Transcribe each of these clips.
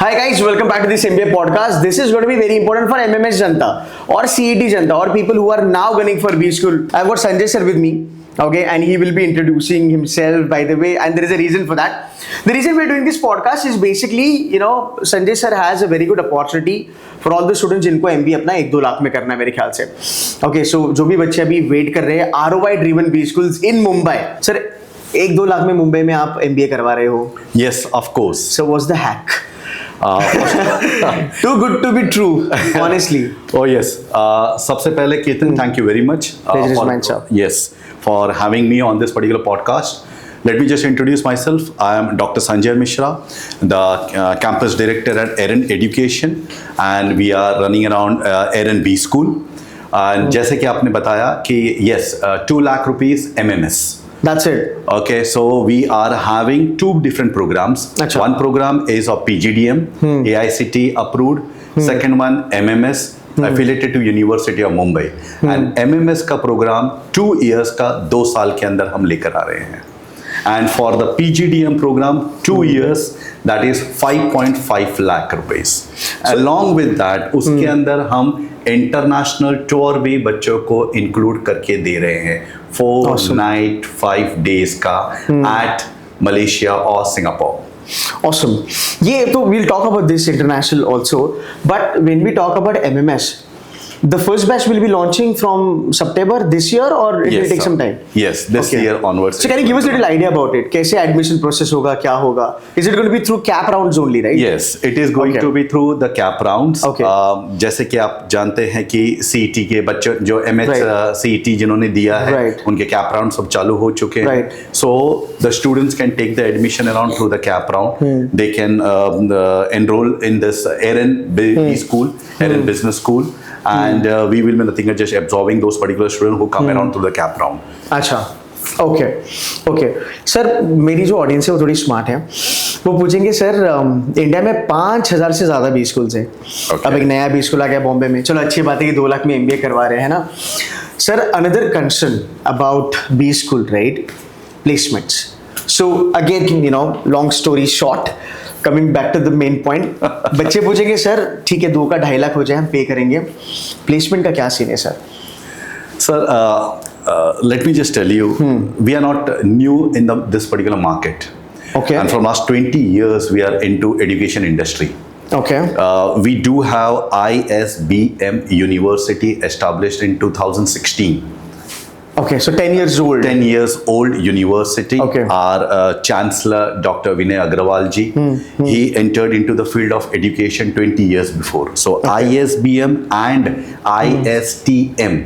Hi guys, welcome back to this MBA podcast. This is going to be very important for MMS Janta or CET Janta or people who are now gunning for B School. I've got Sanjay sir with me, okay, and he will be introducing himself by the way, and there is a reason for that. The reason we're doing this podcast is basically, Sanjay sir has a very good opportunity for all the students जिनको MBA अपना 1-2 लाख में करना है मेरे ख्याल से. Okay, so जो भी बच्चे अभी वेट कर रहे हैं ROI driven B schools in Mumbai. Sir, 1-2 lakh में मुंबई में आप MBA करवा रहे हो? Yes, of course. So what's the hack? Too good to be true, honestly. Oh yes. सबसे पहले Ketan, thank you very much. Pleasure is mine, sir. Yes, for having me on this particular podcast. Let me just introduce myself. I am Dr. Sanjay Mishra, the campus director at Erin Education, and we are running around Erin B School. And जैसे कि आपने बताया कि yes, 2 lakh rupees MMS. That's it. Okay, so we are having 2 different programs. Achha. One program is of PGDM, AICT approved. Second one MMS, affiliated to University of Mumbai. And MMS का program 2 years का 2 साल के अंदर हम लेकर आ रहे हैं. And for the PGDM program, 2 years, that is 5.5 lakh rupees. Along with that, उसके अंदर हम इंटरनेशनल टूर भी बच्चों को इंक्लूड करके दे रहे हैं 4 night 5 days का at Malaysia or Singapore. Awesome. Yeah, so we'll talk about this international also. But when we talk about MMS, the first batch will be launching from September this year, or it will take some time? Yes, this year onwards. So can you give us a little idea about it? कैसे admission process होगा, क्या होगा? Is it going to be through cap rounds only, right? Yes, it is going to be through the cap rounds. Okay. जैसे कि आप जानते हैं कि CET के बच्चों जो MH CET जिन्होंने दिया है, उनके cap rounds सब चालू हो चुके हैं. So the students can take the admission around through the cap round. They can enroll in this Erin B School, Erin Business School. And we will be nothing but just absorbing those particular students who come around through the cap round. अच्छा, okay sir, मेरी जो audience है वो थोड़ी smart है. वो पूछेंगे sir India में 5,000 से ज़्यादा बी स्कूल्स है. अब एक नया बी स्कूल आ गया बॉम्बे में. चलो अच्छी बात है कि 2 लाख में MBA करवा रहे हैं ना. Sir, another concern about B school, right, placements. So again long story short, coming back to the main point, बच्चे पूछेंगे सर ठीक है 2 का 2.5 लाख हो जाए, हम पे करेंगे, प्लेसमेंट का क्या सीन है sir? Sir, let me just tell you, we are not new in this particular market. Okay. And from last 20 years, we are into education industry. Okay. We do have ISBM University established in 2016. Okay, so 10 years old. 10 years old university. Okay. Our Chancellor, Dr. Vinay Agrawal ji, he entered into the field of education 20 years before. So ISBM and ISTM,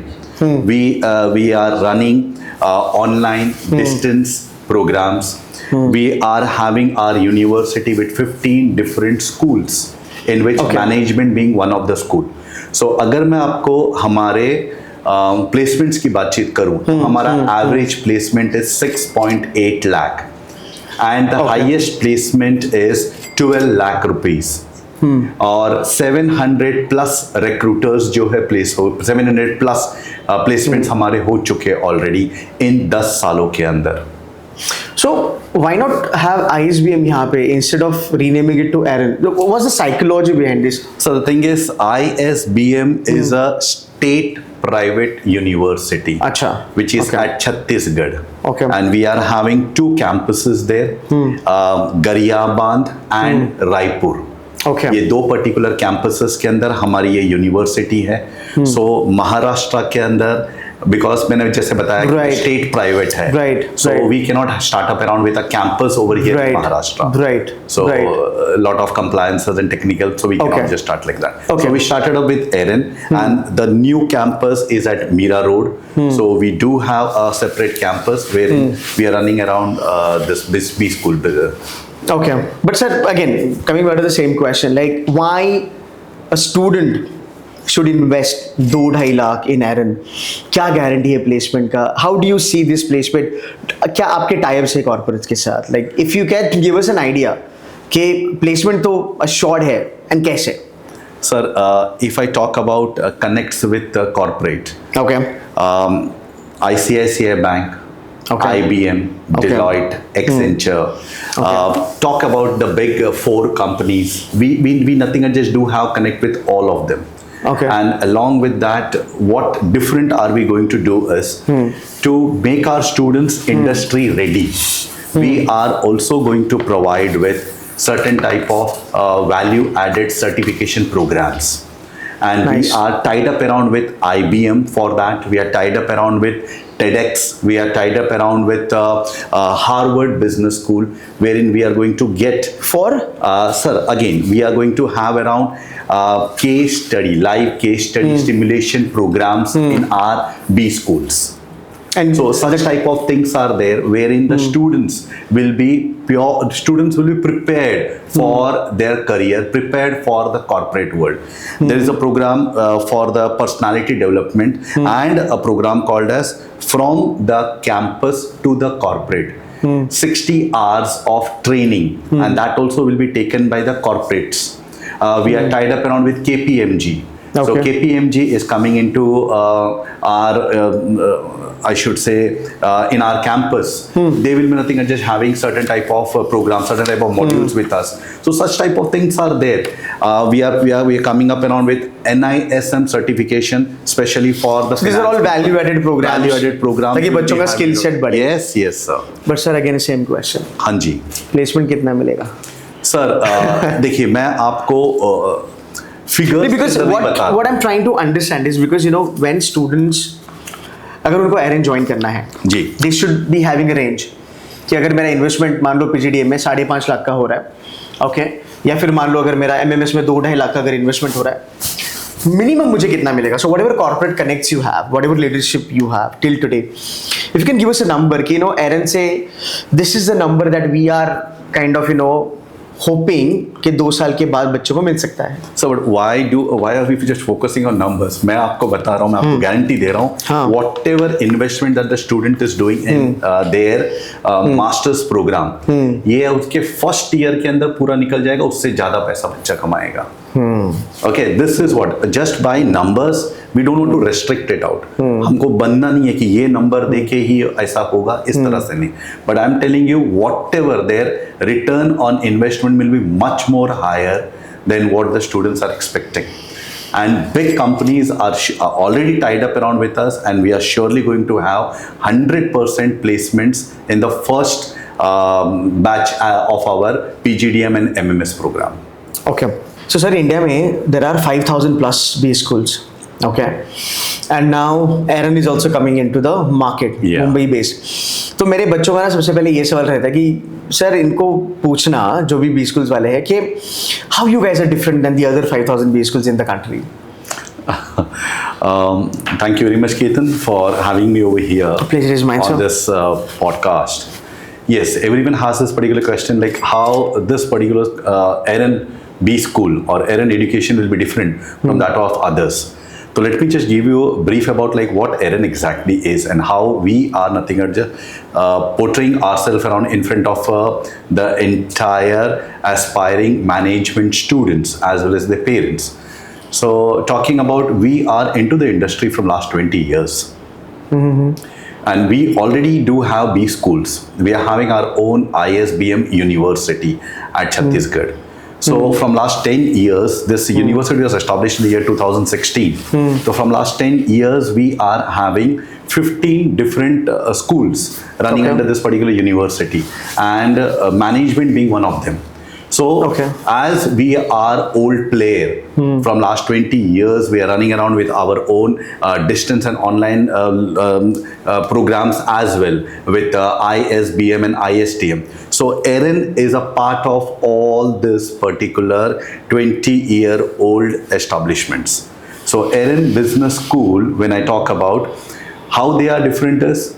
we are running online distance programs. We are having our university with 15 different schools, in which management being one of the school. So अगर मैं आपको हमारे placements की बातचीत करूं, हमारा average placement is 6.8 lakh and the highest placement is 12 lakh rupees. और 700 plus recruiters जो है 700 प्लस प्लेसमेंट्स हमारे हो चुके ऑलरेडी इन 10 सालों के अंदर. So why not have ISBM यहाँ पे instead of renaming it to Erin? What's the psychology behind this? So the thing is, ISBM is a state private university, which is at Chhattisgarh. Okay. And we are having 2 campuses there, Gariaband and Raipur. Okay. ये 2 particular campuses के अंदर हमारी ये university है. So Maharashtra के अंदर, because मैंने जैसे बताया state private है, so we cannot start up around with a campus over here in Maharashtra. So a lot of compliances and technical, so we cannot just start like that. So we started up with Erin, and the new campus is at Mira Road. So we do have a separate campus where we are running around this B school. Okay, but sir, again coming back to the same question, like why a student should invest 2-2.5 lakh in Erin? क्या guarantee है placement का? How do you see this placement? क्या आपके types है corporates के साथ? Like if you can give us an idea कि placement तो assured है and कैसे? Sir, if I talk about connects with corporate, okay, ICICI Bank, Okay. IBM, Okay. Deloitte, Accenture. Talk about the big four companies. We nothing and just do have connect with all of them. Okay. And along with that, what different are we going to do is to make our students industry ready. We are also going to provide with certain type of value added certification programs. And Nice. we are tied up around with IBM for that. We are tied up around with TEDx. We are tied up around with Harvard Business School, wherein we are going to get For sir, again, we are going to have around case study, live case study stimulation programs in our B schools. and So such type of things are there, wherein the students will be prepared for their career, prepared for the corporate world. There is a program for the personality development and a program called as From the Campus to the Corporate. 60 hours of training, and that also will be taken by the corporates. We are tied up around with KPMG. So Okay. KPMG is coming into our, I should say, in our campus. They will be nothing but just having certain type of programs, certain type of modules with us. So such type of things are there. We are coming up around with NISM certification, especially for the. these are all value added programs. value added programs. ताकि बच्चों का skill set बढ़े. Yes, yes, sir. But sir again same question, हाँ जी, placement कितना मिलेगा? Sir देखिए मैं आपको figure Because what I'm trying to understand is because you know when students अगर उनको एरन ज्वाइन करना है जी, they should be having a range कि अगर मेरा इन्वेस्टमेंट मान लो पीजीडीएम में 5.5 लाख का हो रहा है, ओके, या फिर मान लो अगर मेरा एमएमएस में 2-2.5 लाख का अगर इन्वेस्टमेंट हो रहा है, मिनिमम मुझे कितना मिलेगा? So whatever corporate connects you have, whatever leadership you have till today, if you can give us a number कि यू नो एरन से this is the number that we are kind of you know hoping कि 2 साल के बाद बच्चों को मिल सकता है. So but why are we just focusing on numbers? मैं आपको बता रहा हूँ, मैं आपको गारंटी दे रहा हूँ. हाँ. Whatever investment that the student is doing in their master's program, ये उसके फर्स्ट ईयर के अंदर पूरा निकल जाएगा, उससे ज्यादा पैसा बच्चा कमाएगा. Okay, this is what just by numbers we don't want to restrict it out. हमको बनना नहीं है कि ये नंबर देके ही ऐसा होगा, इस तरह से नहीं. But I'm telling you, whatever their return on investment will be much more higher than what the students are expecting. And big companies are already tied up around with us, and we are surely going to have 100% placements in the first batch of our PGDM and MMS program. Okay. So sir, India में there are 5,000 plus B schools. Okay. And now Aaron is also coming into the market, Yeah. Mumbai based. तो मेरे बच्चों का ना सबसे पहले ये सवाल रहता है कि सर इनको पूछना जो भी B schools वाले हैं कि how you guys are different than the other 5,000 B schools in the country. Thank you very much, Ketan, for having me over here Pleasure is mine, on sir. this podcast. Yes, everyone has this particular question, like how this particular Aaron B school or Aaron education will be different from that of others. So let me just give you a brief about like what Aaron exactly is and how we are nothing but just portraying ourselves around in front of the entire aspiring management students as well as their parents. So talking about, we are into the industry from last 20 years. And we already do have B schools. We are having our own ISBM university at Chhattisgarh. So from last 10 years, this university was established in the year 2016. So from last 10 years, we are having 15 different schools running Okay. under this particular university, and management being one of them. So Okay. as we are old player from last 20 years, we are running around with our own distance and online programs as well with ISBM and ISTM. So Aaron is a part of all this particular 20-year-old establishments. So Aaron Business School, when I talk about how they are different is,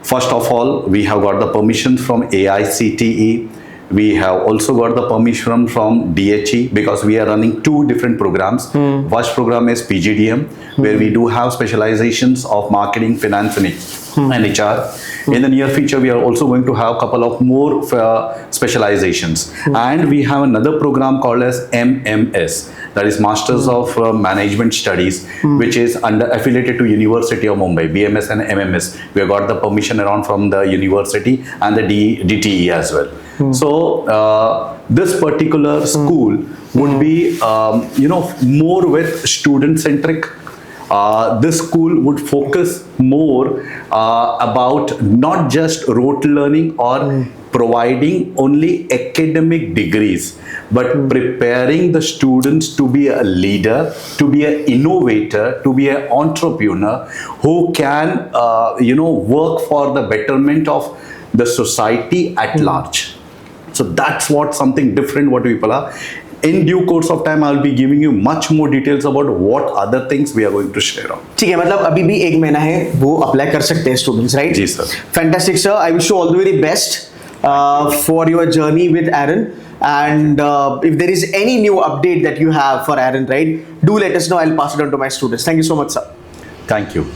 first of all, we have got the permission from AICTE We have also got the permission from DHE because we are running 2 different programs. First program is PGDM, where we do have specializations of marketing, finance, and HR. In the near future, we are also going to have a couple of more specializations. And we have another program called as MMS, that is Masters of Management Studies, which is affiliated to University of Mumbai, BMS and MMS. We have got the permission around from the university and the DTE as well. So this particular school would be, more with student-centric. This school would focus more about not just rote learning or providing only academic degrees, but preparing the students to be a leader, to be an innovator, to be an entrepreneur who can, work for the betterment of the society at large. So that's what something different what people are. In due course of time, I'll be giving you much more details about what other things we are going to share on. ठीक है, मतलब अभी भी 1 महीना है, वो apply कर सकते हैं स्टूडेंट्स, राइट? जी sir. Fantastic sir, I wish you all the very best for your journey with Aaron, and if there is any new update that you have for Aaron, right, do let us know. I'll pass it on to my students. Thank you so much, sir. Thank you.